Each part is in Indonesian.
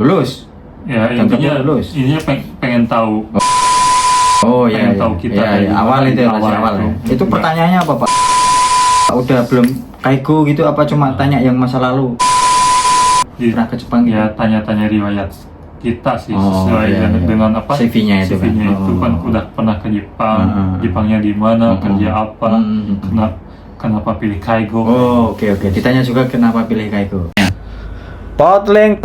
Lulus. Ya intinya lulus. Intinya pengen tahu. Oh iya, pengen tahu kita iya, awal itu awal ya. Itu pertanyaannya apa Pak? Udah belum kaigo gitu apa cuma tanya yang masa lalu? Pernah ke Jepang gitu? Ya tanya-tanya riwayat kita sih sesuai iya. dengan apa CV-nya itu CV-nya kan? itu kan udah pernah ke Jepang, Jepangnya di mana, kerja apa, kenapa pilih kaigo. Oh oke. Ditanya juga kenapa pilih kaigo. Potling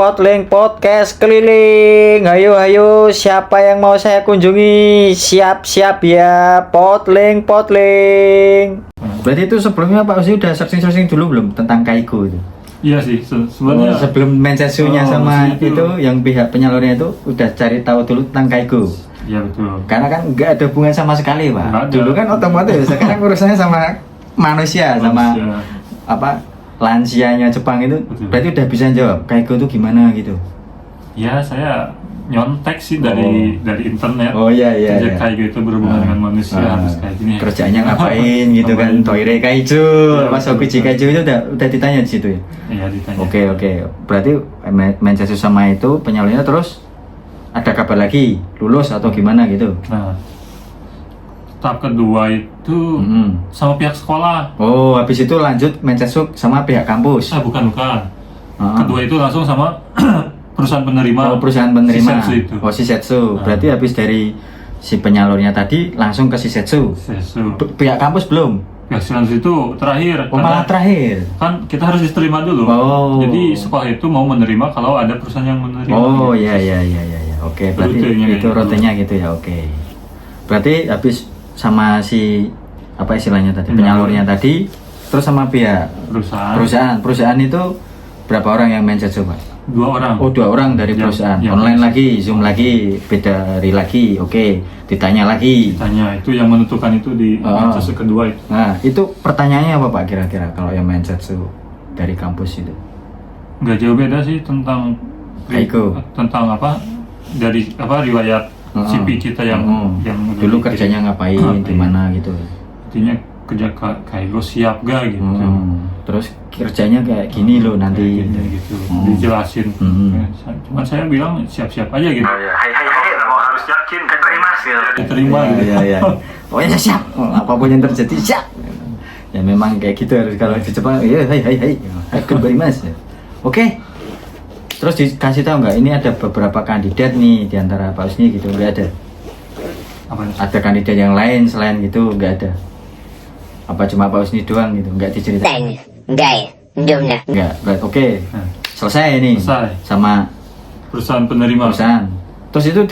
podcast keliling. Ayo siapa yang mau saya kunjungi? Siap ya. Potling. Berarti itu sebelumnya Pak Usi udah searching dulu belum tentang kaigo itu? Iya sih sebenarnya sebelum Mensetsu-nya sama itu yang pihak penyalurnya itu udah cari tahu dulu tentang kaigo. Iya betul. Karena kan nggak ada hubungan sama sekali Pak. Dulu kan otomotif, sekarang urusannya sama manusia. Sama apa lansianya Jepang itu. Betul. Berarti udah bisa jawab kaigo itu gimana gitu. Ya saya nyontek sih dari internet. Oh iya. Kaigo itu berhubungan dengan manusia harus kayak gini. Kerjanya ngapain gitu kan? Toire Kaijo, Mas Hokuji Kaijo itu udah ditanya di situ ya. Iya ditanya. Oke. Berarti Mensetsu sama itu penyalurnya terus ada kabar lagi lulus atau gimana gitu. Nah, tahap kedua itu sama pihak sekolah. Oh, habis itu lanjut Mensetsu sama pihak kampus. Bukan. Kedua itu langsung sama perusahaan penerima. Oh, perusahaan penerima. Shisetsu itu. Oh, Shisetsu. Berarti habis dari si penyalurnya tadi langsung ke Shisetsu. Pihak kampus belum? Pihak Shisetsu itu terakhir. Oh, malah terakhir. Kan kita harus diterima dulu. Oh. Jadi sekolah itu mau menerima kalau ada perusahaan yang menerima. Oh, iya. Oke, berarti itu rutenya gitu ya. Oke. Berarti habis sama si apa istilahnya tadi? Penyalurnya tadi terus sama pihak perusahaan itu berapa orang yang Mensetsu, Pak? 2 orang. Oh, 2 orang dari perusahaan. Online lagi, Zoom lagi, beda hari lagi. Oke, ditanya lagi. Itu yang menentukan itu di Mensetsu kedua itu. Nah, itu pertanyaannya apa Pak kira-kira kalau yang Mensetsu dari kampus itu? Nggak jauh beda sih tentang kaigo. Tentang apa? Dari apa riwayat CV kita yang dulu kerjanya ngapain, gimana gitu. Intinya kerja kaigo siap gak gitu. Terus kerjanya kayak gini loh nanti gitu. Dijelasin. Cuman saya bilang siap-siap aja gitu. Hai harus yakin Diterima gitu. Iya. Pokoknya siap. Apapun yang terjadi siap. Ya memang kayak gitu harus kalau di Jepang. Iya, hai. Konbarimasu. Oke. Terus dikasih tahu nggak ini ada beberapa kandidat nih di antara Pak Usni gitu, nggak ada? Ada kandidat yang lain selain gitu nggak ada? Apa cuma Pak Usni doang gitu, nggak diceritain? Nggak, berarti oke. Selesai ini sama perusahaan penerima. Terus itu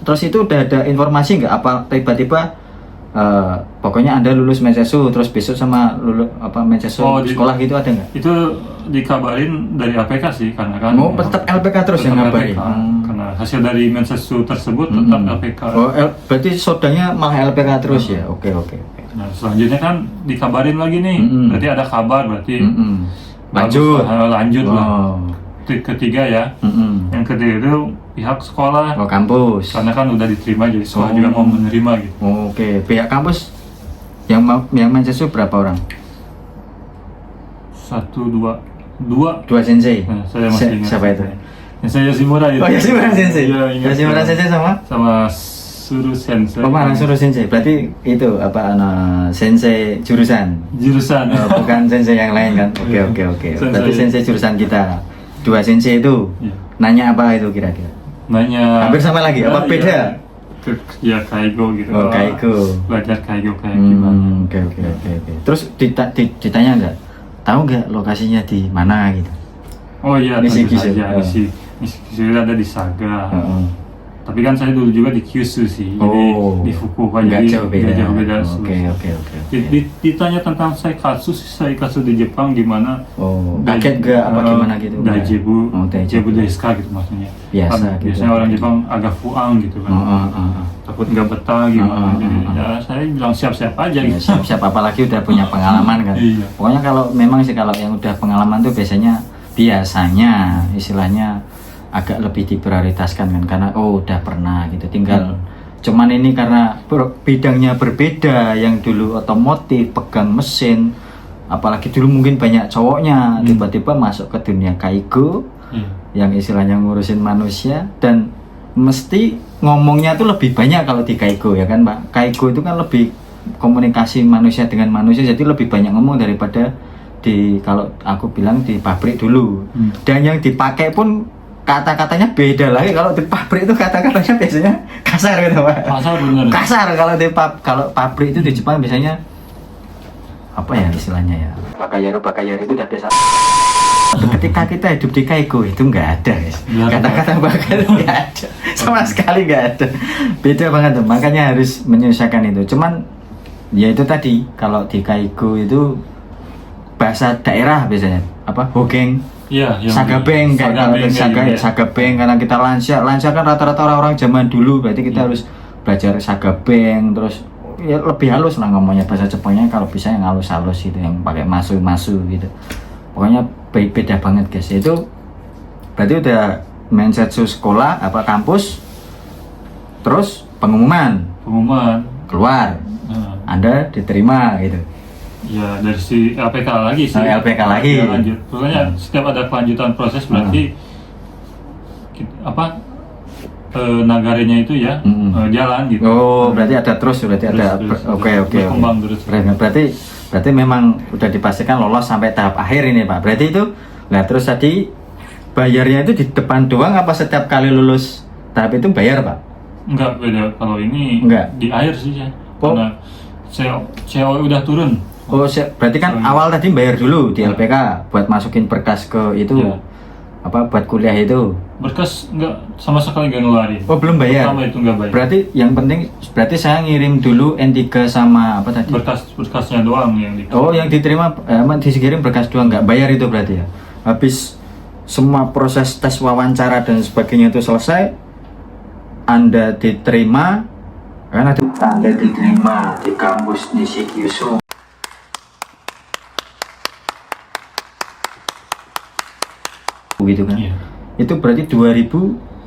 terus itu udah ada informasi nggak apa tiba-tiba pokoknya Anda lulus Mensetsu terus besok sama lulus apa Mensetsu sekolah gitu ada nggak? Itu dikabarin dari APK sih karena kan. Oh, tetap LPK terus yang ngabarin. Karena hasil dari Mensetsu tersebut tetap LPK. Oh, berarti sodanya malah LPK terus ya. Oke. Nah, selanjutnya kan dikabarin lagi nih. Berarti ada kabar berarti lanjut lah. Ketiga ya. Yang ketiga itu pihak sekolah. Oh, kampus. Karena kan udah diterima jadi sekolah juga mau menerima gitu. Oke, pihak kampus yang Mensetsu berapa orang? 2 sensei. Nah, saya masih ingat. Siapa itu? Yang saya Yoshimura itu. Oh, Yoshimura sensei. Iya, Yoshimura sensei sama Suru sensei. Oh, mana Suru sensei? Berarti itu apa sensei jurusan. Bukan sensei yang lain kan? Oke. Berarti sensei jurusan kita. 2 sensei itu. Nanya apa itu kira-kira? Nanya hampir sama lagi, apa beda? Ya kaigo gitu. Oh, kaigo. Belajar kaigo kayak gimana. Oke. Terus ditanya nggak? Tahu nggak lokasinya di mana gitu? Oh iya, Nishikisu ada di Saga. Tapi kan saya dulu juga di Kyushu sih, jadi di Fukuoka, jadi jauh beda. Oke. Ditanya tentang Saikatsu di Jepang gimana? Kaget gak apa gimana gitu? Daijebo desu ka gitu maksudnya. Biasa gitu. Biasanya orang Jepang agak fuang gitu kan. Takut nggak betah gimana. Ya saya bilang siap-siap aja gitu. Siap-siap apalagi udah punya pengalaman kan. Pokoknya kalau yang udah pengalaman tuh biasanya istilahnya agak lebih diprioritaskan kan karena udah pernah gitu, tinggal cuman ini karena bidangnya berbeda, yang dulu otomotif pegang mesin apalagi dulu mungkin banyak cowoknya tiba-tiba masuk ke dunia kaigo yang istilahnya ngurusin manusia, dan mesti ngomongnya tuh lebih banyak kalau di Kaigo ya kan Pak. Kaigo itu kan lebih komunikasi manusia dengan manusia, jadi lebih banyak ngomong daripada di, kalau aku bilang di pabrik dulu. Dan yang dipakai pun kata-katanya beda lagi. Kalau di pabrik itu kata-katanya biasanya kasar gitu Pak. Kasar bener. Kasar kalau di kalau pabrik itu di Jepang biasanya apa ya istilahnya ya? Bakayaru itu udah biasa. Ketika kita hidup di Kaigo itu nggak ada guys. Kata-kata bakar nggak ada, sama sekali nggak ada. Beda banget tuh. Makanya harus menyelesaikan itu. Cuman ya itu tadi, kalau di Kaigo itu bahasa daerah biasanya apa? Hokeng. Iya, Sagabeng kayak kalau Sagabeng, karena kita lansia kan rata-rata orang-orang zaman dulu, berarti kita harus belajar Sagabeng, terus ya lebih halus lah ngomongnya, bahasa Jepangnya kalau bisa yang halus-halus gitu, yang pakai masu gitu. Pokoknya beda banget guys. Itu berarti udah Mensetsu sekolah apa kampus, terus pengumuman keluar, Anda diterima gitu. Ya dari si LPK lagi sih. LPK lagi. Lanjut. Pokoknya setiap ada kelanjutan proses berarti nagaranya itu ya jalan gitu. Oh, berarti ada terus, berarti ada. Oke. Berkembang terus. Berarti memang udah dipastikan lolos sampai tahap akhir ini Pak. Berarti itu, nah terus tadi bayarnya itu di depan doang apa setiap kali lulus tahap itu bayar Pak? Enggak, beda. Kalau ini enggak. Di akhir sih ya. Karena CO udah turun. Oh, berarti kan awal tadi bayar dulu di LPK buat masukin berkas ke itu. Ya. Apa buat kuliah itu? Berkas enggak sama sekali enggak ngeluarin. Oh, belum bayar. Pertama itu enggak bayar. Berarti yang penting berarti saya ngirim dulu N3 sama apa tadi? Berkasnya doang yang diterima. Oh, yang diterima dikirim berkas doang, enggak bayar itu berarti ya. Habis semua proses tes wawancara dan sebagainya itu selesai, Anda diterima, karena Anda diterima di kampus Nishikyusu. Gitu kan? Iya. Itu berarti 2021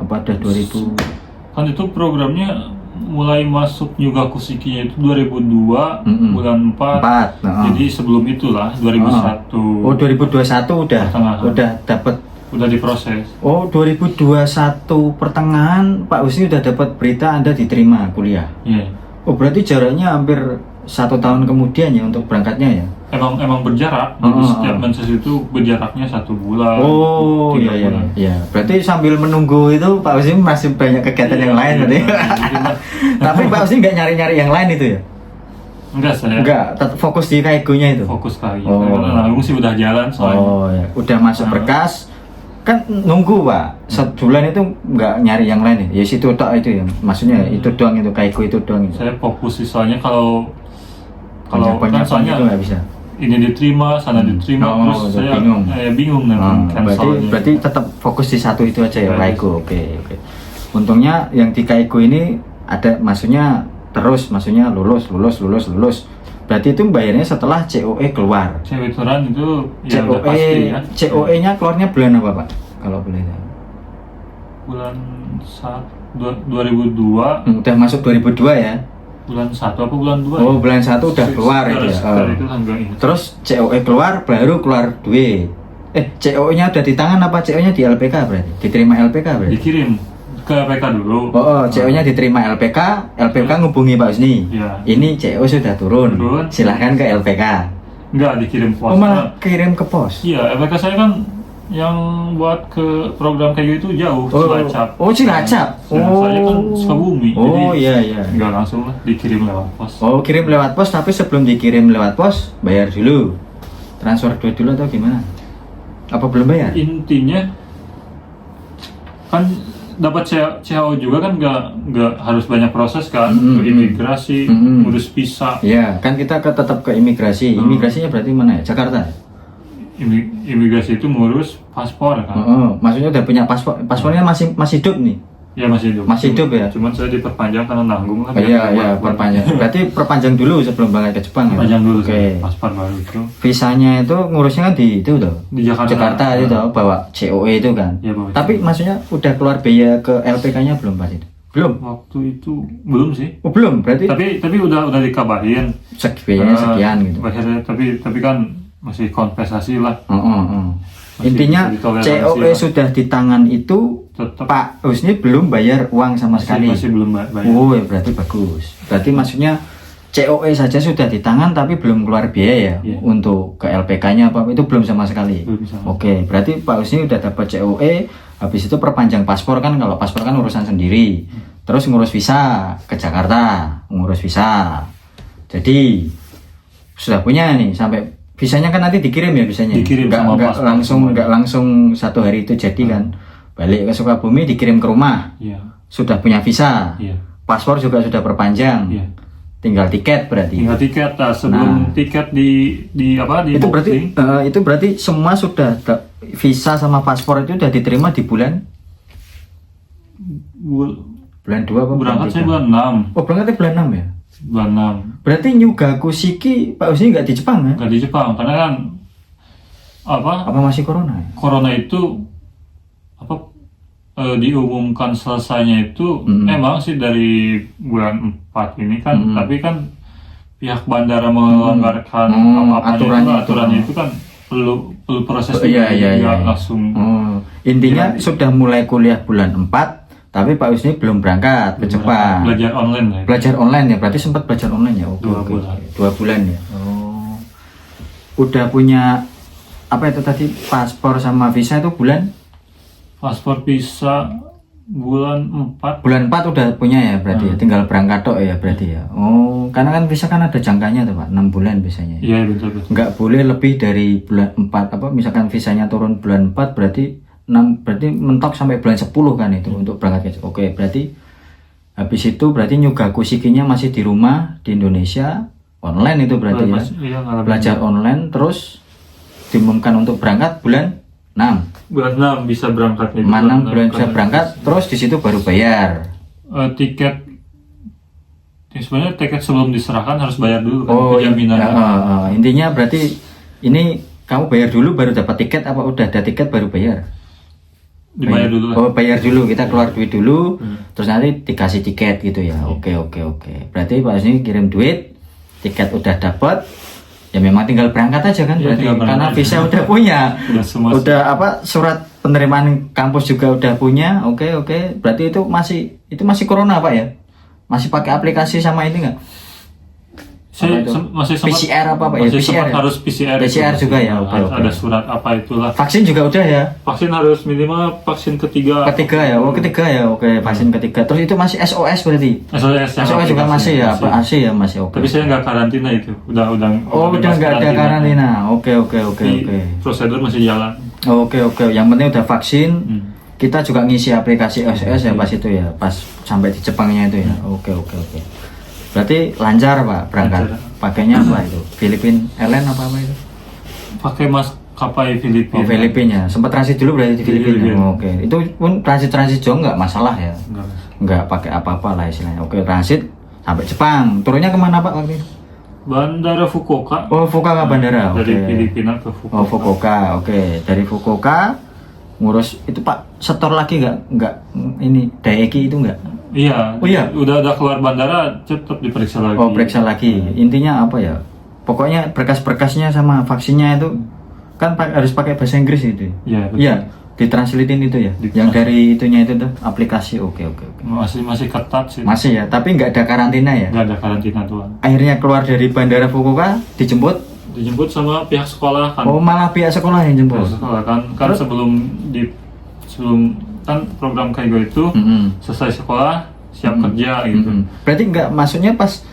apa ada 2000? Kan itu programnya mulai masuk Nyugakushiki itu 2002 bulan 4. Jadi sebelum itulah 2001. Oh, 2021 udah dapat, udah diproses. Oh, 2021 pertengahan Pak Husni udah dapat berita Anda diterima kuliah. Iya. Oh, berarti jaraknya hampir 1 tahun kemudian ya untuk berangkatnya ya? Emang berjarak. Jadi setiap menses itu berjaraknya 1 bulan. Oh, iya. Berarti sambil menunggu itu Pak Husni masih banyak kegiatan yang lain tadi. Tapi Pak Husni nggak nyari-nyari yang lain itu ya? Enggak, saya. Enggak, tetap fokus di Kaigo-nya itu. Fokus kali. Karena nanggung sih udah jalan soalnya. Oh, ya. Udah masuk berkas. Kan nunggu Pak, 1 bulan itu nggak nyari yang lain ya? Ya situ tok itu ya, maksudnya itu doang, itu Kaigo itu doang itu. Saya fokus sih, soalnya kalau kan soalnya itu nggak bisa. Ini diterima, sana diterima, terus saya bingung berarti tetap fokus di satu itu aja ya, Kaigo. Oke. Untungnya yang di Kaigo ini ada, maksudnya terus, maksudnya lulus. Berarti itu bayarnya setelah COE keluar. COE turun itu ya COE, pasti ya. COE-nya keluarnya bulan apa Pak? Kalau boleh tahu. Bulan 2002. Udah masuk 2002 ya? Bulan 1 apa bulan 2? Oh, bulan 1 udah keluar itu ya. Terus COE keluar, baru keluar duit. COE-nya udah di tangan apa COE-nya di LPK berarti? Diterima LPK berarti? Dikirim ke LPK dulu. COE-nya diterima LPK ngubungi Pak Husni. Ya. Ini CO sudah turun. Silahkan ke LPK. Enggak, dikirim pos. Oh, malah kirim ke pos? Iya, LPK saya kan yang buat ke program kayak gitu jauh, Cilacap. Oh, Cilacap. Saya kan Sukabumi. Oh, jadi iya. Enggak langsung lah, dikirim lewat pos. Oh, kirim lewat pos, tapi sebelum dikirim lewat pos bayar dulu. Transfer duit dulu atau gimana? Apa belum bayar? Intinya kan dapat CHO juga kan nggak harus banyak proses kan, ke imigrasi, ngurus visa. Ya, kan kita tetap ke imigrasi. Imigrasinya berarti mana ya? Jakarta. Imigrasi itu ngurus paspor kan. Maksudnya udah punya paspor. Paspornya masih hidup nih. Ya masih hidup. Masih hidup ya. Cuman saya diperpanjang karena nanggung kan. Iya, perpanjang. Berarti perpanjang dulu sebelum berangkat ke Jepang. Perpanjang dulu. Oke. Paspor baru itu. Visanya itu ngurusnya kan di itu tuh. Di Jakarta. Jakarta itu bawa COE itu kan. Ya, bawa. Tapi maksudnya udah keluar biaya ke LPK-nya belum Pak? Belum. Waktu itu belum sih. Oh, belum. Berarti tapi udah dikabarin. Biayanya sekian gitu. Tapi kan masih kompensasi lah. Intinya ditoleransi COE lah. sudah di tangan itu Tetap Pak Husni belum bayar uang sama sekali. masih belum bayar. Oh, ya berarti bagus. Berarti maksudnya COE saja sudah di tangan tapi belum keluar biaya Iya. untuk ke LPK-nya apa itu belum sama sekali. Belum sama. Oke, berarti Pak Husni udah dapat COE, habis itu perpanjang paspor kan, kalau paspor kan urusan sendiri. Terus ngurus visa ke Jakarta, ngurus visa. Jadi sudah punya nih sampai visanya kan nanti dikirim ya visanya. Dikirim sama paspor semuanya. nggak langsung satu hari itu jadi kan. Balik ke Sukabumi dikirim ke rumah. Iya. Sudah punya visa. Iya. Paspor juga sudah perpanjang. Iya. Tinggal tiket berarti. Tinggal tiket sebelum tiket di apa di Itu berarti booking. itu berarti semua sudah visa sama paspor itu sudah diterima di bulan bulan 2 apa Berangkat saya tiga? bulan 6. Oh, berangkatnya bulan 6 ya? Bulan 6. Berarti Nyugaku Shiki Pak Husni nggak di Jepang ya? Nggak di Jepang karena kan apa Apa masih corona ya? corona itu apa diumumkan selesainya itu emang sih dari bulan 4 ini kan, tapi kan pihak bandara melonggarkan aturannya itu kan perlu proses nggak langsung. Intinya sudah mulai kuliah bulan 4, tapi Pak Husni belum berangkat ke Jepang. Belajar online lah. Belajar online ya, berarti sempat belajar online ya? Oke, 2 oke. bulan. 2 bulan ya? Oh. Udah punya, apa itu tadi, paspor sama visa itu bulan? Paspor visa bulan 4. Bulan 4 udah punya ya berarti ya? Tinggal berangkat tok ya berarti ya? Oh, karena kan visa kan ada jangkanya tuh Pak, 6 bulan biasanya. Iya betul. Nggak boleh lebih dari bulan 4, apa misalkan visanya turun bulan 4 berarti 6, berarti mentok sampai bulan 10 kan itu untuk berangkat ke. Oke, berarti habis itu berarti Nyugaku Shikinya masih di rumah di Indonesia, online itu berarti ya. Iya, Belajar online terus diumumkan untuk berangkat bulan 6. bulan 6 bisa berangkat ya. Mana bulan bisa berangkat terus di situ baru bayar. Tiket ya sebenarnya tiket sebelum diserahkan harus bayar dulu kan, Oh, jaminan. intinya berarti ini kamu bayar dulu baru dapat tiket, apa udah ada tiket baru bayar? Dibayar dulu lah. Oh, bayar dulu, kita keluar duit dulu, terus nanti dikasih tiket gitu ya. Oke. Berarti Pak Husni kirim duit, tiket udah dapat, ya memang tinggal berangkat aja kan, Iya, berarti tinggal berangkat karena aja. visa udah punya, Udah semua. udah apa surat penerimaan kampus juga udah punya. Oke. Berarti itu masih corona Pak ya? Masih pakai aplikasi sama ini nggak? Saya itu? masih sempat PCR apa Pak ya? Masih PCR sempat ya? harus PCR. PCR juga ya, oke, Harus oke. ada surat apa itulah. Vaksin juga udah ya? Vaksin harus minimal vaksin ketiga. Ketiga ya, ketiga ya, oke, vaksin ketiga. Terus itu masih SOS berarti? SOS juga masih ya, apa AC ya masih oke. Tapi saya nggak karantina itu. Udah Oh, udah bebas nggak ada karantina. Oke. Jadi, prosedur masih jalan. Oke. Yang penting udah vaksin. Kita juga ngisi aplikasi SOS ya pas itu ya, pas sampai di Jepangnya itu ya. Oke. Berarti lancar Pak berangkat. Lancar. Pakainya apa itu? Filipin Airlines apa itu? Pakai maskapai Filipina. Oh, Filipina. Sempat transit dulu berarti di Filipina. Filipina. Oke. Itu pun transit jauh nggak masalah ya? Enggak. Nggak pakai apa-apa lah istilahnya. Oke, transit sampai Jepang. Turunnya kemana Pak waktu itu? Bandara Fukuoka. Oh, Fukuoka bandara. Dari Oke. Filipina ke Fukuoka. Oh, Fukuoka. Oke, dari Fukuoka ngurus itu Pak, setor lagi nggak ini Daeki itu nggak? Iya. Oh, iya? Udah keluar bandara tetap diperiksa lagi. Oh, periksa lagi. Intinya apa ya? Pokoknya berkas-berkasnya sama vaksinnya itu kan harus pakai bahasa Inggris itu. Iya. betul. Iya, ditranslatein itu ya. Yang dari itunya itu tuh aplikasi. Oke. Masih ketat sih. Masih ya, tapi nggak ada karantina ya. Nggak ada karantina tuan. Akhirnya keluar dari bandara Fukuoka, Dijemput sama pihak sekolah kan. Oh, malah pihak sekolah yang jemput. Pihak sekolah kan Terus? sebelum kan program Kaigo itu selesai sekolah siap kerja gitu. Berarti nggak, maksudnya pas,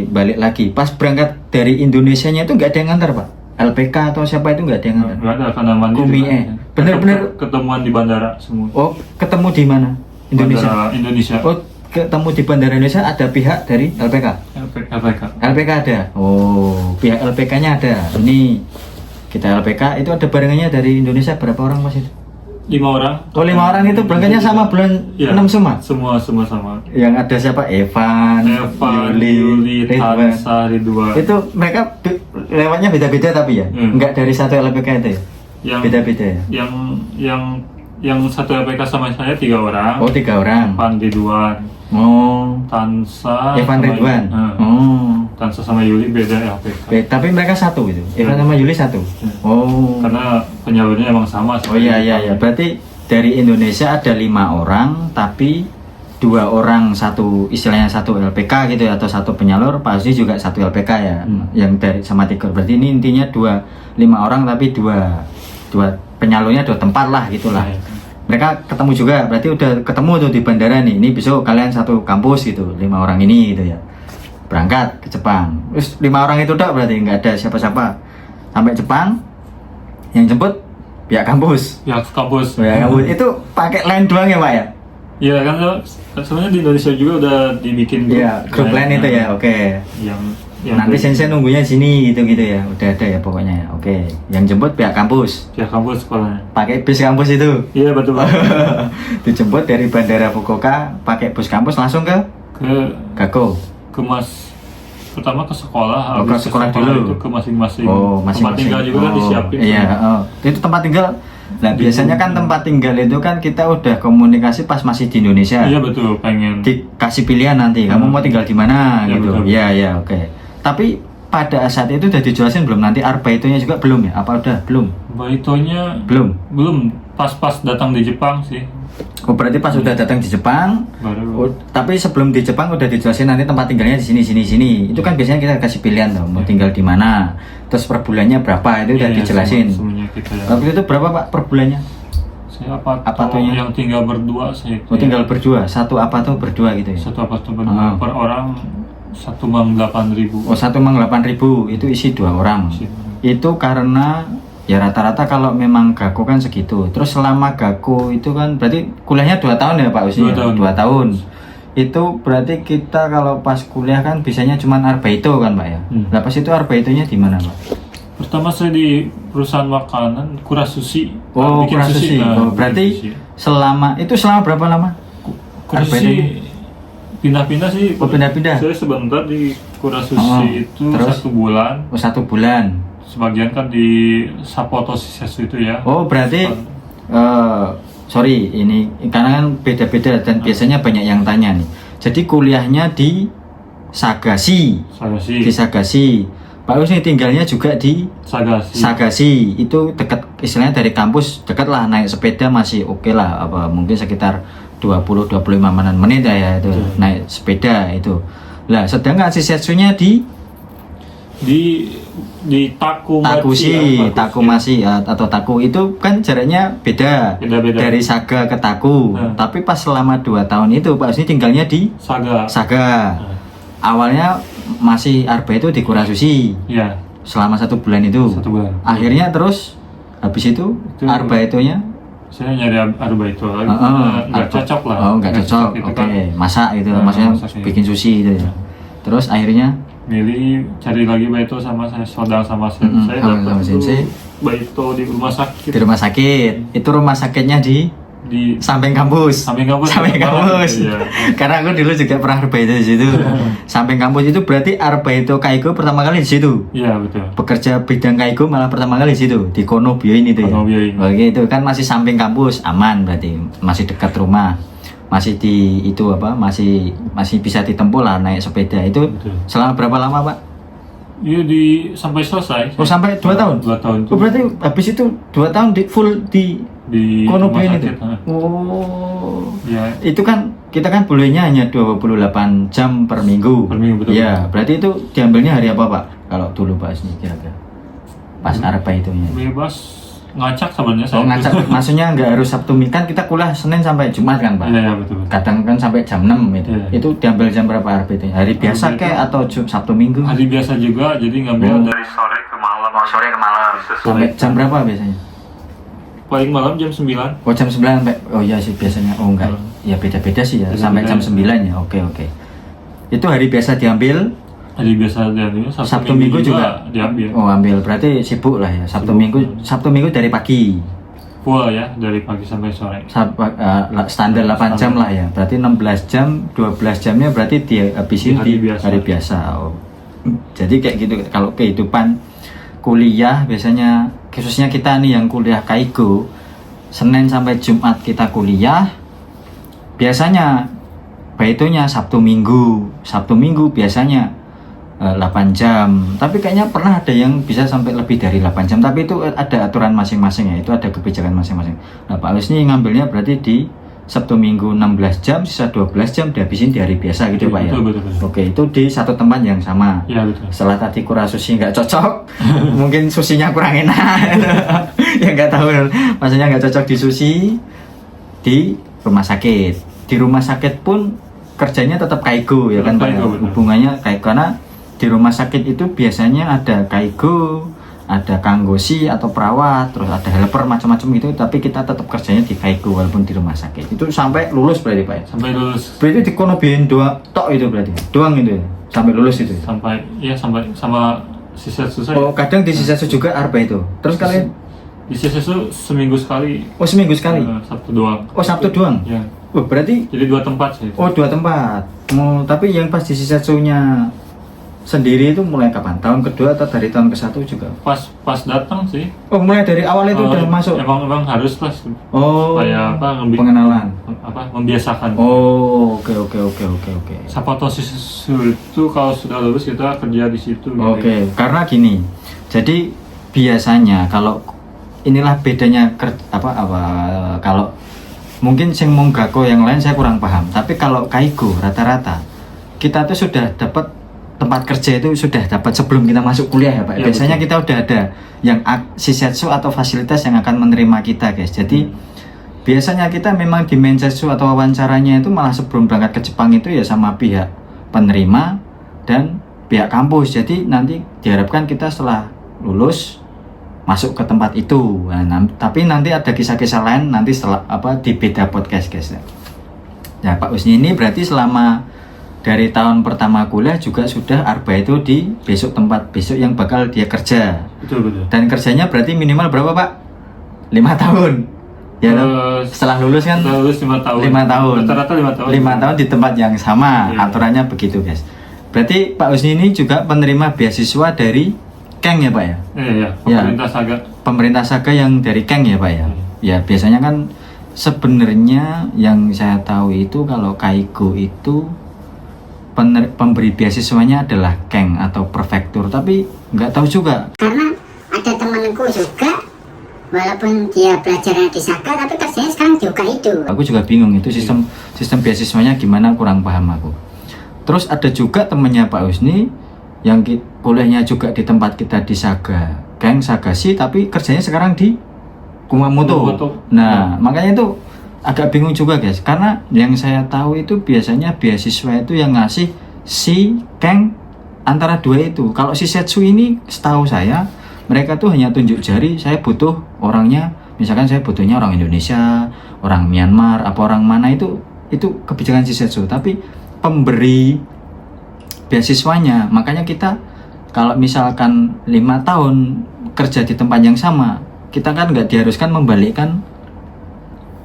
balik lagi, pas berangkat dari Indonesianya itu nggak ada yang ngantar Pak? LPK atau siapa itu nggak ada yang ngantar? Nggak ada karena mandi. Kumi, juga. bener-bener. Ketemuan di bandara semua. Oh, ketemu di mana? Indonesia? Bandara Indonesia. Oh, ketemu di Bandara Indonesia ada pihak dari LPK? LPK. LPK ada? Oh, pihak LPK-nya ada. Ini kita LPK, itu ada barengannya dari Indonesia berapa orang Mas itu? 5 orang. Oh, 5 orang itu berangkatnya sama bulan Iya, 6 semua? Semua sama. Yang ada siapa? Evan, Yuli, Ridwan. Tansa, Ridwan. Itu mereka lewatnya beda-beda tapi ya? Enggak dari satu LPK itu ya? Yang Beda-beda ya? yang satu LPK sama saya 3 orang. Oh, 3 orang. Evan, Ridwan. Oh. Tansa Evan sama- Ridwan. Nah, Oh. Tansa sama Yuli beda LPK. Tapi mereka satu gitu. Evan sama Yuli satu. Oh. Karena penyalurnya emang sama. Oh iya. Berarti dari Indonesia ada 5 orang, tapi 2 orang satu istilahnya satu LPK gitu ya, atau satu penyalur. Pak Husni juga satu LPK ya, yang dari sama Tigor. Berarti ini intinya 5 orang tapi dua penyalurnya 2 tempat lah gitulah. Iya. Mereka ketemu juga, berarti udah ketemu tuh di bandara nih. Ini besok kalian satu kampus gitu, 5 orang ini gitu ya. Berangkat ke Jepang. Terus 5 orang itu berarti nggak ada siapa-siapa. Sampai Jepang, yang jemput pihak kampus. Ya kampus. Pihak kampus itu pakai line doang ya Pak ya? Iya kan sebenarnya di Indonesia juga udah dibikin Iya, grup line itu ya, oke. Yang Nanti sensei nunggunya sini gitu-gitu ya, udah ada ya pokoknya ya, oke. Yang jemput pihak kampus. pihak kampus sekolahnya. Pakai bis kampus itu. Iya betul. Dijemput dari bandara Fukuoka pakai bus kampus langsung ke ke Gakko. pertama ke sekolah, Oh, ke habis sekolah dulu. itu ke masing-masing. Oh, Tempat masing-masing. tinggal juga kan disiapin. Iya, itu tempat tinggal. Nah, biasanya kan tempat tinggal itu kan kita udah komunikasi pas masih di Indonesia. Iya betul, pengen. Dikasih pilihan nanti, kamu mau tinggal di mana Ya, gitu. betul. Iya, oke. Tapi pada saat itu udah dijelasin belum, nanti arbaitonya juga belum ya? Apa udah belum? Baitonya Belum. pas datang di Jepang sih. Oh, berarti pas udah datang di Jepang. Baru. Tapi sebelum di Jepang udah dijelasin nanti tempat tinggalnya di sini. Itu kan biasanya kita kasih pilihan tuh, mau tinggal di mana. Terus per bulannya berapa, itu udah Iya, dijelasin. semuanya kita ya. Waktu itu berapa Pak per bulannya? Saya Apa tuhnya? yang tinggal berdua saya. Oh, tinggal berdua. Satu apa tuh berdua gitu ya? Satu apartemen per orang 1,8.000. Oh, 1,8.000 itu isi 2 orang. Itu karena ya rata-rata kalau memang Gakko kan segitu. Terus selama Gakko itu kan berarti kuliahnya 2 tahun ya Pak Usni? 2 tahun. 2 tahun. Itu berarti kita kalau pas kuliah kan bisanya cuma arbaito kan Pak ya? Nah pas itu arbaitonya di mana Pak? Pertama saya di perusahaan makanan Kurasushi. Oh, bikin Kurasushi. Nah, Oh, berarti bikin sushi. selama berapa lama? Kurasushi pindah-pindah sih. Oh, pindah-pindah. Saya sebentar di Kurasushi Oh, itu terus? 1 bulan. Oh, 1 bulan. Sebagian kan di Sapoto Shisetsu itu ya. Oh, berarti sorry ini karena kan beda-beda dan biasanya banyak yang tanya nih. Jadi kuliahnya di Sagashi. Di Sagashi. Pak Usni tinggalnya juga di Sagashi. Itu dekat, istilahnya dari kampus dekat lah, naik sepeda masih oke lah, apa mungkin sekitar 20-25 menit ya itu naik sepeda itu. Lah sedangkan Shisetsunya di Takumashi atau Taku itu kan jaraknya beda. Dari Saga ke Taku. Tapi pas selama 2 tahun itu Pak Usni tinggalnya di Saga. Awalnya masih arba itu di Kurasushi. Iya. Selama 1 bulan itu. 1 bulan. Akhirnya terus habis itu arba itunya saya nyari arba itu lagi. Nggak cocok lah. Oh, nggak cocok. Itu Oke. kan Masak itu maksudnya masak, bikin sushi itu ya. Terus akhirnya milih cari lagi baito sama saya sodang sama sensei. sama Dapat sensei. baito di rumah sakit. Di rumah sakit. Itu rumah sakitnya di samping kampus. Samping kampus. Iya. Karena aku dulu juga pernah arbaito di situ. Samping kampus itu berarti arbaito Kaigo pertama kali di situ. Iya, betul. Bekerja bidang Kaigo malah pertama kali di situ, di Kono Bioin itu ya. Kono Bioin. Oke, itu kan masih samping kampus, aman berarti. Masih dekat rumah. Masih di itu apa? Masih bisa ditempuh lah naik sepeda. Itu Betul. selama berapa lama, Pak? Iya sampai selesai. Oh, sampai 2 tahun. 2 tahun. Oh, berarti habis itu 2 tahun di full di Kono rumah Bioin itu. sakit. Oh. Ya. Itu kan kita kan bolehnya hanya 28 jam per minggu. Per minggu, betul. Iya, berarti itu diambilnya hari apa, Pak? Kalau dulu Pak Isni kira-kira. Pas arba itunya. Bebas ngacak sebenarnya saya. Oh, ngacak maksudnya nggak harus Sabtu Minggu, kan kita kuliah Senin sampai Jumat kan, Pak? Iya, betul. Kadang kan sampai jam 6 itu. Iya. Itu diambil jam berapa arba itu? Hari biasa Arba kayak itu atau Sabtu Minggu? Hari biasa juga, jadi ngambil Dari sore ke malam. Oh, sore ke malam. Sampai jam berapa biasanya? paling malam jam 9. Oh, jam 9 sampai. Oh iya sih biasanya. Oh enggak. Ya beda-beda sih ya. Sampai jam 9 ya. Oke. Itu hari biasa diambil. Hari biasa diambil. Sabtu Minggu juga diambil. Oh, ambil. Berarti sibuk lah ya. Sabtu Minggu dari pagi. Full ya, dari pagi sampai sore. Standar 8 jam lah ya. Berarti 16 jam, 12 jamnya berarti dihabisin di hari biasa. Oh. Jadi kayak gitu. Kalau kehidupan kuliah biasanya, khususnya kita nih yang kuliah Kaigo, Senin sampai Jumat kita kuliah. Biasanya Baitonya Sabtu Minggu biasanya 8 jam, tapi kayaknya pernah ada yang bisa sampai lebih dari 8 jam, tapi itu ada aturan masing-masing ya, itu ada kebijakan masing-masing. Nah Pak Wisni ngambilnya berarti di Sabtu Minggu 16 jam, sisa 12 jam dihabisin di hari biasa gitu Pak ya? Betul. Oke, itu di satu tempat yang sama. Ya betul. Setelah tadi kurang sushi nggak cocok, mungkin susinya kurang enak, ya nggak tahu, maksudnya nggak cocok di sushi, di rumah sakit. Di rumah sakit pun kerjanya tetap kaigo ya kan Pak ya? Hubungannya kaigo, karena di rumah sakit itu biasanya ada kaigo, ada kanggosi atau perawat, terus ada helper macam-macam gitu, tapi kita tetap kerjanya di kaigo walaupun di rumah sakit. Itu sampai lulus berarti Pak ya? Sampai lulus. Berarti di kono biyen doang tok itu berarti. Doang itu ya. Sampai lulus itu. Sampai sama sisa susah. Oh, kadang di sisa juga arba itu. Terus kalian Di sisa seminggu sekali. oh seminggu sekali. Sabtu doang. Oh, Sabtu doang. Ya. Oh, berarti Jadi 2 tempat sih. oh 2 tempat. Oh, tapi yang pas di sisa nya sendiri itu mulai kapan? Tahun kedua atau dari tahun ke-1 juga? Pas datang sih. Oh, mulai dari awal itu udah masuk. Emang harus lah. Oh, Supaya pengenalan. Membiasakan. Oh, oke. Sapatosis itu kalau sudah lulus kita kerja di situ. Oke, karena gini. Jadi biasanya kalau inilah bedanya kalau mungkin sing monggako yang lain saya kurang paham. Tapi kalau kaigo rata-rata kita tuh sudah dapat tempat kerja itu sudah dapat sebelum kita masuk kuliah ya Pak. Ya, biasanya betul. kita udah ada yang shisetsu atau fasilitas yang akan menerima kita guys. Jadi biasanya kita memang di mensetsu atau wawancaranya itu malah sebelum berangkat ke Jepang itu ya sama pihak penerima dan pihak kampus. Jadi nanti diharapkan kita setelah lulus masuk ke tempat itu. Nah, tapi nanti ada kisah-kisah lain nanti setelah di beda podcast guys. Nah Pak Wisni ini berarti selama dari tahun pertama kuliah juga sudah arba itu di tempat besok yang bakal dia kerja. Betul. Dan kerjanya berarti minimal berapa Pak? 5 tahun. Ya setelah lulus kan? Setelah lulus 5 tahun. 5 tahun. Rata-rata 5 tahun. 5 tahun di tempat yang sama. Iya. Aturannya begitu guys. Berarti Pak Wisni ini juga penerima beasiswa dari Keng ya Pak ya? Iya. Pemerintah Saga. Pemerintah Saga yang dari Keng ya Pak ya? Ya biasanya kan sebenarnya yang saya tahu itu kalau kaigo itu pemberi beasiswanya adalah Keng atau prefektur, tapi nggak tahu juga. Karena ada temanku juga, walaupun dia belajarnya di Saga, tapi kerjanya sekarang di Hokkaido. Aku juga bingung itu sistem beasiswanya gimana, kurang paham aku. Terus ada juga temennya Pak Wisni yang kuliahnya juga di tempat kita di Saga, Keng Sagashi, tapi kerjanya sekarang di Kumamoto. Nah, makanya itu agak bingung juga guys, karena yang saya tahu itu biasanya beasiswa itu yang ngasih si Keng antara dua itu. Kalau si Setsu ini setahu saya mereka tuh hanya tunjuk jari, saya butuh orangnya, misalkan saya butuhnya orang Indonesia, orang Myanmar, apa orang mana, itu kebijakan si Setsu. Tapi pemberi beasiswanya, makanya kita kalau misalkan 5 tahun kerja di tempat yang sama, kita kan nggak diharuskan membalikkan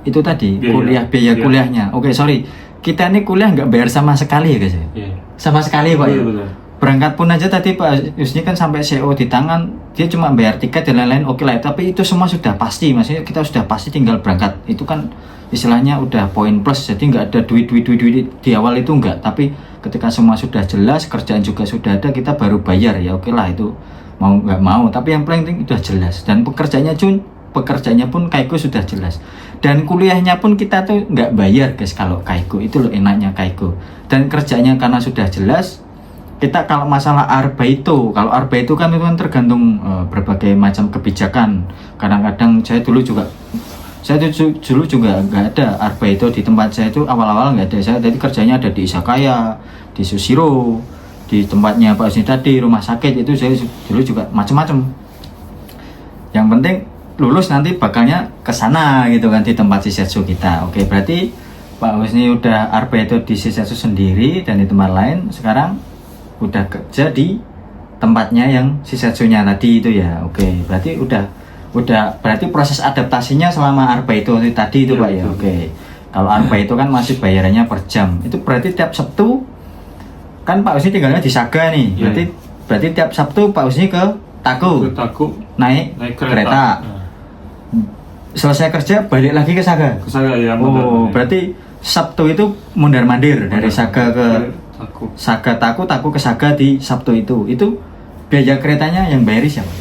itu tadi biaya kuliahnya. Oke, sorry, kita ini kuliah nggak bayar sama sekali ya guys ya? Sama sekali Pak ya? Berangkat pun aja tadi Pak Yusni kan sampai CO di tangan, dia cuma bayar tiket dan lain-lain, oke lah, tapi itu semua sudah pasti, maksudnya kita sudah pasti tinggal berangkat. Itu kan istilahnya udah poin plus, jadi nggak ada duit di awal itu nggak, tapi ketika semua sudah jelas, kerjaan juga sudah ada, kita baru bayar ya, oke lah, itu mau nggak mau, tapi yang penting udah jelas. Dan pekerjaannya pun kaigo sudah jelas, dan kuliahnya pun kita tuh nggak bayar guys kalau kaigo. Itu loh enaknya kaigo. Dan kerjanya karena sudah jelas. Kita kalau masalah arba itu kan itu kan tergantung berbagai macam kebijakan. Kadang-kadang saya dulu juga nggak ada arba itu di tempat saya, itu awal-awal nggak ada. Saya tadi kerjanya ada di Isakaya, di Sushiro, di tempatnya Pak Usni tadi, rumah sakit. Itu saya dulu juga macam-macam. Yang penting lulus nanti bakalnya ke sana gitu kan, di tempat Shisetsu kita. Oke, berarti Pak Usni udah arba itu di Shisetsu sendiri dan di tempat lain. Sekarang udah kerja di tempatnya yang Shisetsunya tadi itu ya. Oke, berarti udah berarti proses adaptasinya selama arba itu tadi itu Pak ya. Oke. Kalau arba itu kan masih bayarannya per jam. Itu berarti tiap Sabtu kan Pak Usni tinggalnya di Saga nih. Berarti tiap Sabtu Pak Usni ke Taku naik kereta. Selesai kerja balik lagi ke Saga. Ya, oh, berarti Sabtu itu mundar-mandir dari Saga ke Taku. Saga Taku ke Saga di Sabtu itu. Itu biaya keretanya yang bayari siapa?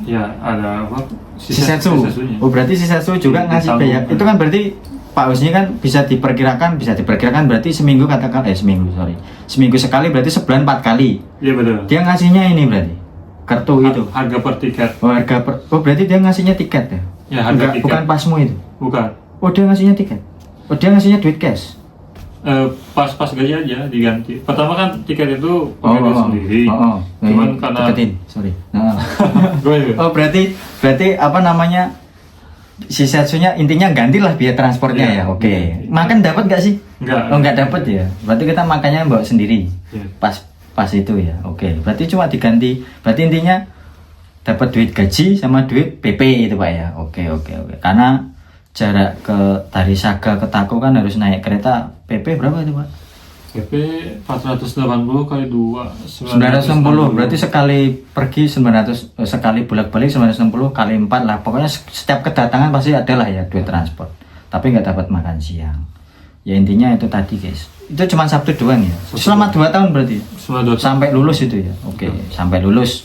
Ya ada apa? Shisetsu. Shisetsunya. Oh berarti Shisetsu juga Iya, ngasih ditanggung. biaya. Itu kan berarti Pak Husni kan bisa diperkirakan berarti seminggu seminggu sekali berarti sebulan 4 kali. Iya betul. Dia ngasihnya ini berarti kartu itu. Harga per tiket. Oh berarti dia ngasihnya tiket ya? Ya harga tiket. Bukan pasmu itu. Bukan. Oh dia ngasihnya tiket. Oh dia ngasihnya duit cash. Pas gaji aja diganti. Pertama kan tiket itu pakai duit sendiri. Cuman karena deketin, sorry. Nah. gue Oh berarti apa namanya? Shisetsunya intinya gantilah biaya transportnya Iya, ya. Oke. iya. Makan dapat nggak sih? Enggak. Oh nggak dapat ya. Berarti kita makannya bawa sendiri. Iya. Pas itu ya. Oke. Berarti cuma diganti. Berarti intinya dapat duit gaji sama duit PP itu Pak ya. Oke. Karena jarak dari Saga ke Taku kan harus naik kereta PP berapa itu Pak? PP 480 kali 2 960 berarti sekali pergi 900 sekali bolak-balik 960 kali 4 lah. Pokoknya setiap kedatangan pasti adalah ya duit transport. Tapi nggak dapat makan siang. Ya intinya itu tadi guys. Itu cuma Sabtu doang ya. Selama 2 tahun berarti. Sampai lulus itu ya. Oke, sampai lulus.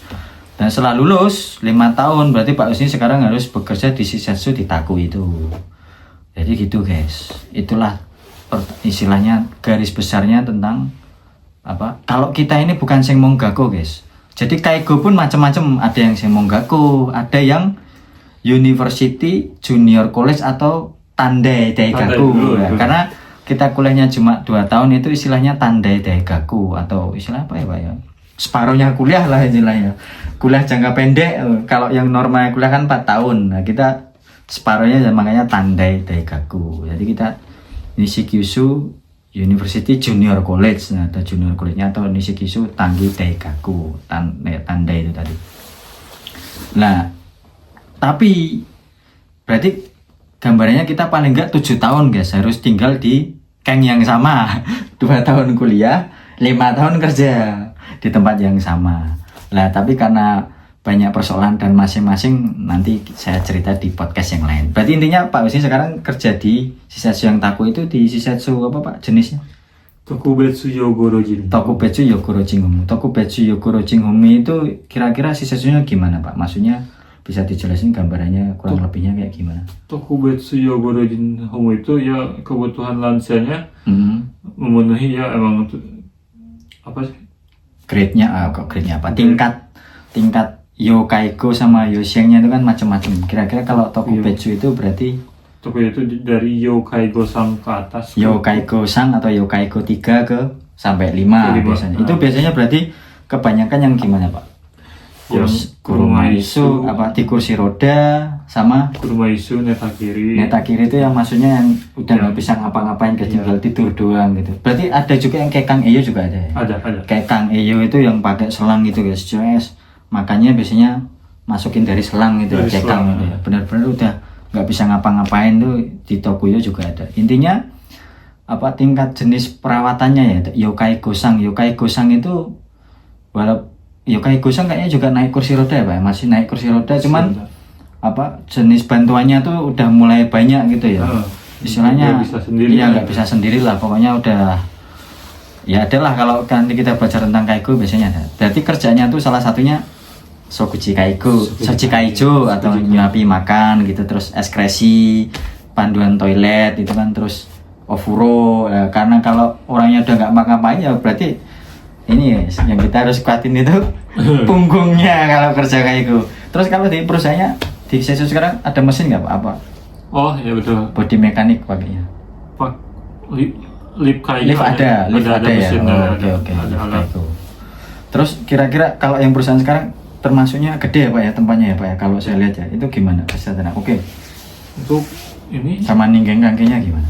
Dan setelah lulus 5 tahun berarti Pak Husni sekarang harus bekerja di Shisetsu di Taku itu. Jadi gitu guys. Itulah istilahnya garis besarnya tentang apa? Kalau kita ini bukan sing monggaku guys. Jadi Kaigo pun macam-macam. Ada yang sing monggaku, ada yang University Junior College atau Tandai Daigaku. Ya. Karena kita kuliahnya cuma 2 tahun itu istilahnya Tandai Daigaku atau istilah apa ya Pak ya? Separuhnya kuliah lah istilahnya. Kuliah jangka pendek. Kalau yang normal kuliah kan 4 tahun. Nah, kita separuhnya makanya Tandai Daigaku. Jadi kita Nishikyushu University Junior College atau Junior College-nya atau Nishikyushu Tangi Daigaku Tandai itu tadi. Nah, tapi berarti gambarannya kita paling enggak 7 tahun guys harus tinggal di keng yang sama. 2 tahun kuliah, 5 tahun kerja di tempat yang sama. Nah, tapi karena banyak persoalan dan masing-masing nanti saya cerita di podcast yang lain. Berarti intinya Pak Husni sekarang kerja di Shisetsu yang Taku itu di Shisetsu apa Pak jenisnya? Tokubetsu Yogoro Jinhomi. Tokubetsu Yogoro Jinhomi. Tokubetsu Yogoro Jinhomi itu kira-kira Shisetsunya gimana Pak? Maksudnya bisa dijelasin gambarannya kurang lebihnya kayak gimana? Tokubetsu Yogoro Jinhomi itu ya kebutuhan lansianya memenuhi ya emang apa sih? Grade-nya apa? Tingkat Yokaigo sama Yoshengnya itu kan macam-macam. Kira-kira kalau Tokubetsu itu berarti Tokubetsu itu dari Yokaigo Sang ke atas. Yokaigo Sang atau Yokaigo 3 ke sampai 5 biasanya. Itu biasanya berarti kebanyakan yang gimana Pak? Yang Kurumaisu apa di kursi roda sama Kurumaisu Netakiri. Netakiri itu yang maksudnya yang udah nggak bisa ngapa-ngapain tinggal tidur doang gitu. Berarti ada juga yang kayak Kang Eyo juga ada ya? Ada. Kayak Kang Eyo itu yang pakai selang gitu guys. Makanya biasanya masukin dari selang gitu, cekang gitu ya. Benar-benar udah nggak bisa ngapa-ngapain tuh di Tokuyo juga ada. Intinya apa tingkat jenis perawatannya ya Yokaigo Sang itu walaupun Yokaigo Sang kayaknya juga naik kursi roda ya Pak, masih naik kursi roda cuman apa jenis bantuannya tuh udah mulai banyak gitu ya. Istilahnya nggak bisa sendiri lah pokoknya udah ya adalah kalau nanti kita belajar tentang Kaigo biasanya ada. Berarti kerjanya tuh salah satunya Sokuji Kaijo atau nyuapi makan gitu, terus ekskresi, panduan toilet itu kan, terus ofuro ya, karena kalau orangnya udah nggak makan ya berarti ini ya, yang kita harus kuatin itu punggungnya kalau kerja Kaigo. Terus kalau di perusahaannya di Shisetsu sekarang ada mesin nggak Pak? Apa? Oh ya betul. Body mekanik pakainya. Pak lift Kaigo Lift ada ya. Oke. Terus kira-kira kalau yang perusahaan sekarang termasuknya gede ya Pak ya tempatnya ya Pak ya kalau saya lihat ya itu gimana kesehatan? Oke. Untuk ini sama ninggeng kangkingnya gimana?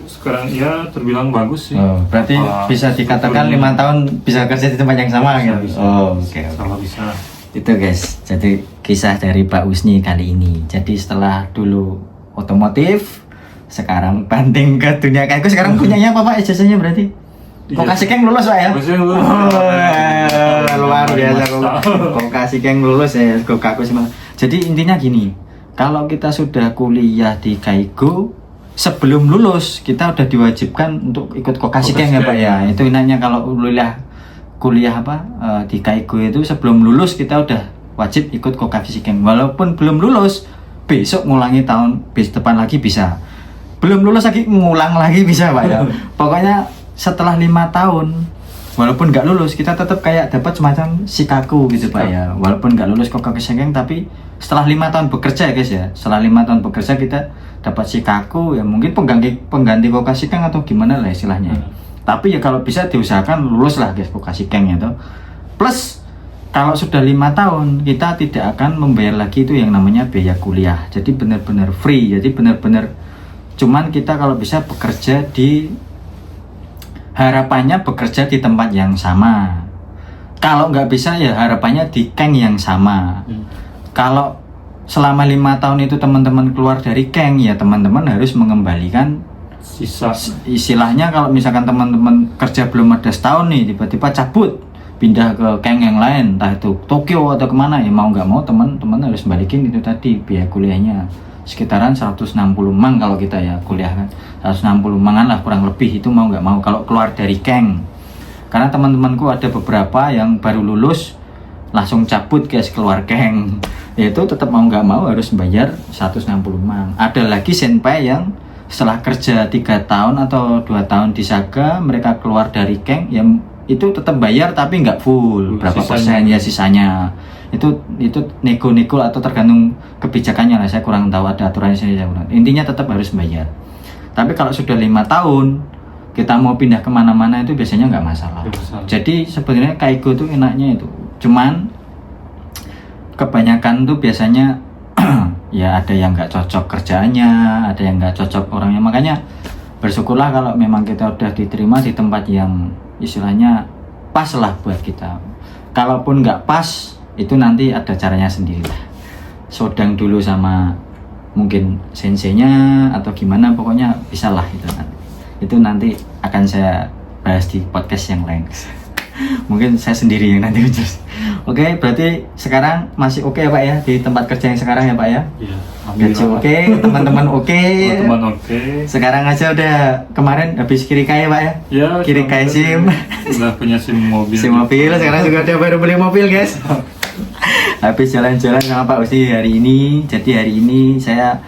Sekarang ya terbilang bagus sih. Oh, berarti bisa dikatakan 5 tahun bisa kerja di tempat yang sama gitu. Oh, oke. Sama bisa. Itu guys. Jadi kisah dari Pak Husni kali ini. Jadi setelah dulu otomotif, sekarang banting ke dunia Kaigo. Sekarang punyanya apa Pak ijazahnya berarti? Kokasi Keng lulus Pak ya? Luar biasa Kokasi Keng lulus ya. Kokaku sih. Jadi intinya gini, kalau kita sudah kuliah di Kaigo sebelum lulus kita udah diwajibkan untuk ikut Kokasikeng ya Pak ya. Itu inanya kalau kuliah di Kaigo itu sebelum lulus kita udah wajib ikut Kokasikeng. Walaupun belum lulus, besok ngulangi tahun depan lagi bisa. Belum lulus lagi ngulang lagi bisa Pak ya. Pokoknya setelah 5 tahun walaupun nggak lulus kita tetap kayak dapat semacam sikaku gitu Pak ya. Walaupun nggak lulus Kokasikeng tapi setelah 5 tahun bekerja guys ya. Setelah 5 tahun bekerja kita dapat sikaku ya, mungkin pengganti Kokasikeng atau gimana lah istilahnya. Tapi ya kalau bisa diusahakan lulus lah guys Kokasikeng itu. Plus kalau sudah 5 tahun kita tidak akan membayar lagi itu yang namanya biaya kuliah. Jadi benar-benar free. Jadi benar-benar cuman kita kalau bisa bekerja harapannya bekerja di tempat yang sama. Kalau nggak bisa ya harapannya di Keng yang sama. Kalau selama 5 tahun itu teman-teman keluar dari Keng ya teman-teman harus mengembalikan sisa. Istilahnya kalau misalkan teman-teman kerja belum ada setahun nih tiba-tiba cabut pindah ke Keng yang lain, entah itu Tokyo atau kemana ya mau nggak mau teman-teman harus balikin itu tadi biaya kuliahnya sekitaran 160 mang kalau kita ya kuliah kan 160 mangan lah kurang lebih itu mau nggak mau kalau keluar dari Keng. Karena teman-temanku ada beberapa yang baru lulus langsung cabut guys keluar Keng, itu tetap mau nggak mau harus bayar 160 mang. Ada lagi senpai yang setelah kerja 3 tahun atau 2 tahun di Saga mereka keluar dari Keng yang itu tetap bayar tapi nggak full, berapa persen ya sisanya. Itu nego-nego atau tergantung kebijakannya lah, saya kurang tahu ada aturannya sendiri. Intinya tetap harus bayar. Tapi kalau sudah 5 tahun kita mau pindah kemana-mana itu biasanya nggak masalah. Jadi sebenarnya Kaigo itu enaknya itu cuman kebanyakan tuh biasanya ya ada yang nggak cocok kerjaannya, ada yang nggak cocok orangnya. Makanya bersyukurlah kalau memang kita udah diterima di tempat yang istilahnya pas lah buat kita. Kalaupun nggak pas itu nanti ada caranya sendiri lah. Sodang dulu sama mungkin senseinya atau gimana, pokoknya bisa lah itu nanti. Itu nanti akan saya bahas di podcast yang lain. Mungkin saya sendiri yang nanti terus. Oke, berarti sekarang masih oke ya Pak ya di tempat kerja yang sekarang ya Pak ya? Iya. Gaji oke, teman-teman oke. Teman-teman oke. Sekarang aja udah kemarin habis kiri kaya Pak ya? Ya. Kiri kaya SIM. Udah punya SIM mobil. SIM mobil, sekarang juga udah baru beli mobil guys. Habis jalan-jalan sama Pak Usni hari ini. Jadi hari ini saya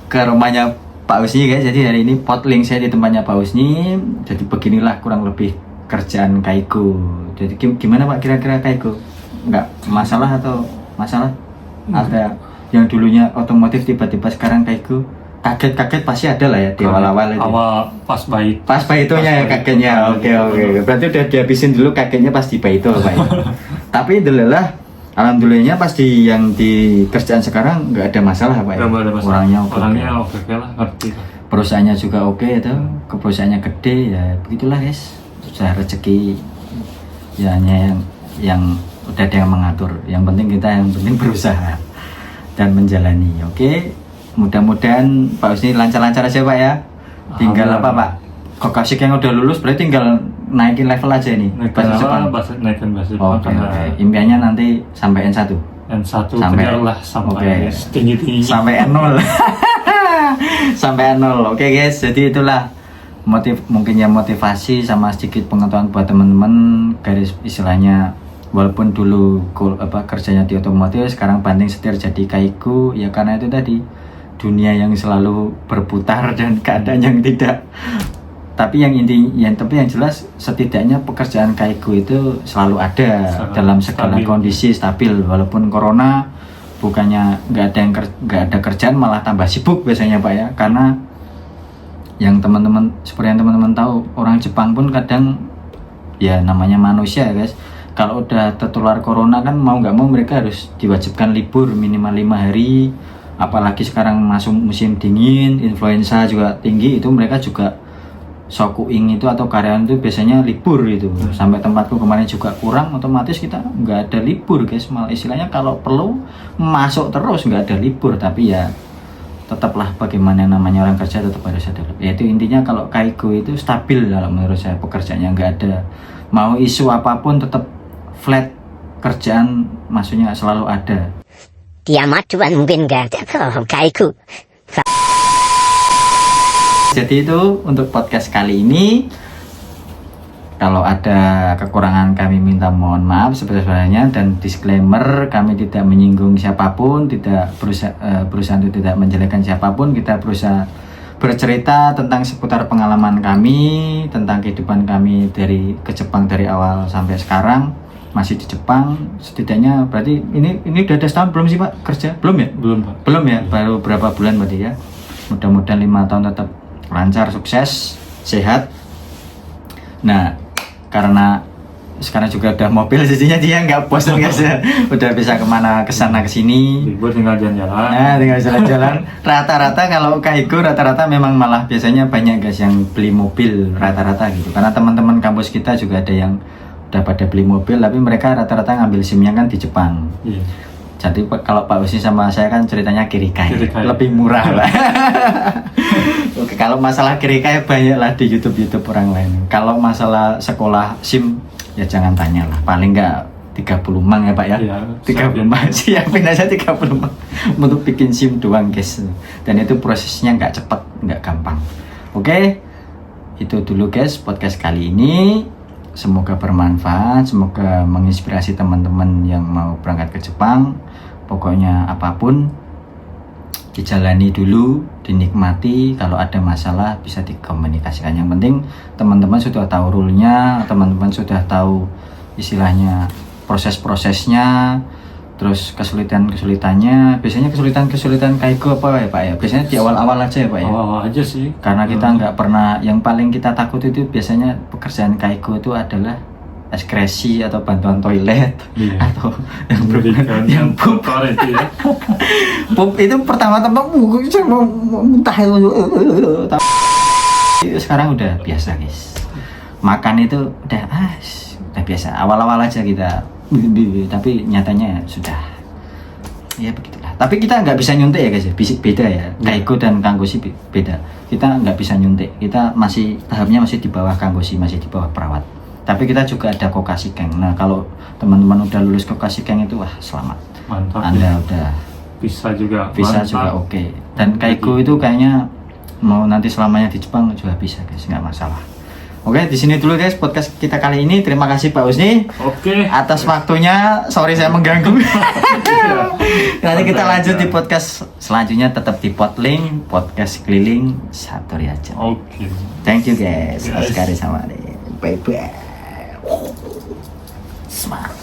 ke rumahnya Pak Usni guys. Jadi hari ini potlink saya di tempatnya Pak Usni. Jadi beginilah kurang lebih kerjaan Kaigo. Jadi gimana Pak kira-kira Kaigo? Enggak masalah atau masalah? Ada yang dulunya otomotif tiba-tiba sekarang Kaigo? Kaget-kaget pasti ada lah ya di awal-awal itu. Awal pas bayi. Pas baitonya ya kagetnya. Oke. Berarti udah dihabisin dulu kagetnya pas di baito Pak. Tapi alhamdulillahnya pas yang di kerjaan sekarang nggak ada masalah Pak ya. Nggak ada masalah. Orangnya oke lah, ngerti. Perusahaannya juga oke itu, perusahaannya gede ya begitulah guys. Sudah rezeki ya hanya yang udah ada yang mengatur. Yang penting berusaha dan menjalani. Oke. Mudah-mudahan Pak Usni lancar-lancar aja Pak ya. Tinggal apa Pak? Kokasik yang udah lulus berarti tinggal naikin level aja nih. Naikin bahasa Jepang. Oke. Impiannya nanti sampai N1. N1 sampai lah sampai tinggi-tingginya. Sampai N0. Sampai N0. Oke guys, jadi itulah mungkin ya motivasi sama sedikit pengetahuan buat teman-teman garis istilahnya. Walaupun dulu kerjanya di otomotif, sekarang banting setir jadi Kaigo ya karena itu tadi dunia yang selalu berputar dan keadaan yang tidak. Tapi yang jelas setidaknya pekerjaan Kaigo itu selalu ada dalam segala kondisi stabil. Walaupun corona bukannya nggak ada kerjaan malah tambah sibuk biasanya Pak ya, karena seperti yang teman-teman tahu orang Jepang pun kadang ya namanya manusia ya guys. Kalau udah tertular corona kan mau nggak mau mereka harus diwajibkan libur minimal 5 hari. Apalagi sekarang masuk musim dingin, influenza juga tinggi, itu mereka juga sokuing itu atau karyawan itu biasanya libur itu. Sampai tempatku kemarin juga kurang, otomatis kita nggak ada libur guys. Malah istilahnya kalau perlu masuk terus nggak ada libur. Tapi ya tetaplah bagaimana namanya orang kerja tetap harus ada. Yaitu intinya kalau Kaigo itu stabil kalau menurut saya pekerjaannya nggak ada. Mau isu apapun tetap flat kerjaan, maksudnya selalu ada. Kiamat Tuhan mungkin nggak ada kalau Kaigo. Jadi itu untuk podcast kali ini. Kalau ada kekurangan kami minta mohon maaf sebesar-besarnya, dan disclaimer kami tidak menyinggung siapapun, tidak berusaha untuk tidak menjelekkan siapapun. Kita berusaha bercerita tentang seputar pengalaman kami, tentang kehidupan kami ke Jepang dari awal sampai sekarang masih di Jepang. Setidaknya berarti ini udah ada setahun belum sih Pak kerja? Belum ya? Belum ya, baru berapa bulan berarti ya. Mudah-mudahan 5 tahun tetap lancar, sukses, sehat. Nah, karena sekarang juga udah mobil, jadinya dia nggak bosan guys ya. Udah bisa kemana, kesana kesini. Libur tinggal jalan-jalan. Nah, tinggal jalan-jalan. Rata-rata kalau Kaigo rata-rata memang malah biasanya banyak guys yang beli mobil rata-rata gitu. Karena teman-teman kampus kita juga ada yang udah pada beli mobil, tapi mereka rata-rata ngambil SIM-nya kan di Jepang. Iya. Jadi kalau Pak Usi sama saya kan ceritanya Kirikai. Lebih murah lah. Oke, kalau masalah Kirikai banyak lah di YouTube orang lain. Kalau masalah sekolah SIM ya jangan tanya lah. Paling enggak 30 mang ya Pak ya. Iya, 30 mang, siapin aja 30 mang untuk bikin SIM doang guys. Dan itu prosesnya nggak cepat, nggak gampang. Oke, itu dulu guys podcast kali ini. Semoga bermanfaat, semoga menginspirasi teman-teman yang mau berangkat ke Jepang. Pokoknya apapun dijalani dulu, dinikmati. Kalau ada masalah bisa dikomunikasikan. Yang penting teman-teman sudah tahu rule-nya, teman-teman sudah tahu istilahnya proses-prosesnya, terus kesulitan-kesulitannya. Biasanya kesulitan Kaigo apa ya Pak ya? Biasanya di awal-awal aja ya Pak ya? Awal-awal aja sih. Karena kita nggak pernah, yang paling kita takut itu biasanya pekerjaan Kaigo itu adalah ekskresi atau bantuan toilet. Iya. Atau yang pup. Itu ya. Pup itu pertama-tama saya mau muntah itu. Sekarang udah biasa guys. Makan itu udah biasa. Awal-awal aja kita, tapi nyatanya sudah ya begitulah. Tapi kita nggak bisa nyuntik ya guys, beda ya. Kaigo dan Kanggoshi beda. Kita nggak bisa nyuntik. Kita masih tahapnya masih di bawah Kanggoshi, masih di bawah perawat. Tapi kita juga ada Kokashikeng. Nah kalau teman-teman udah lulus Kokashikeng itu wah selamat. Mantap. Anda udah Bisa juga. oke. Dan Kaigo itu kayaknya mau nanti selamanya di Jepang juga bisa guys, nggak masalah. Oke, di sini dulu guys podcast kita kali ini. Terima kasih Pak Usni Oke. atas waktunya. Sorry saya mengganggu. Nanti kita lanjut di podcast selanjutnya, tetap di Potlink podcast keliling Satoriaja. Oke. Thank you guys. Yes. Oskari sama nih. Bye bye. Smart.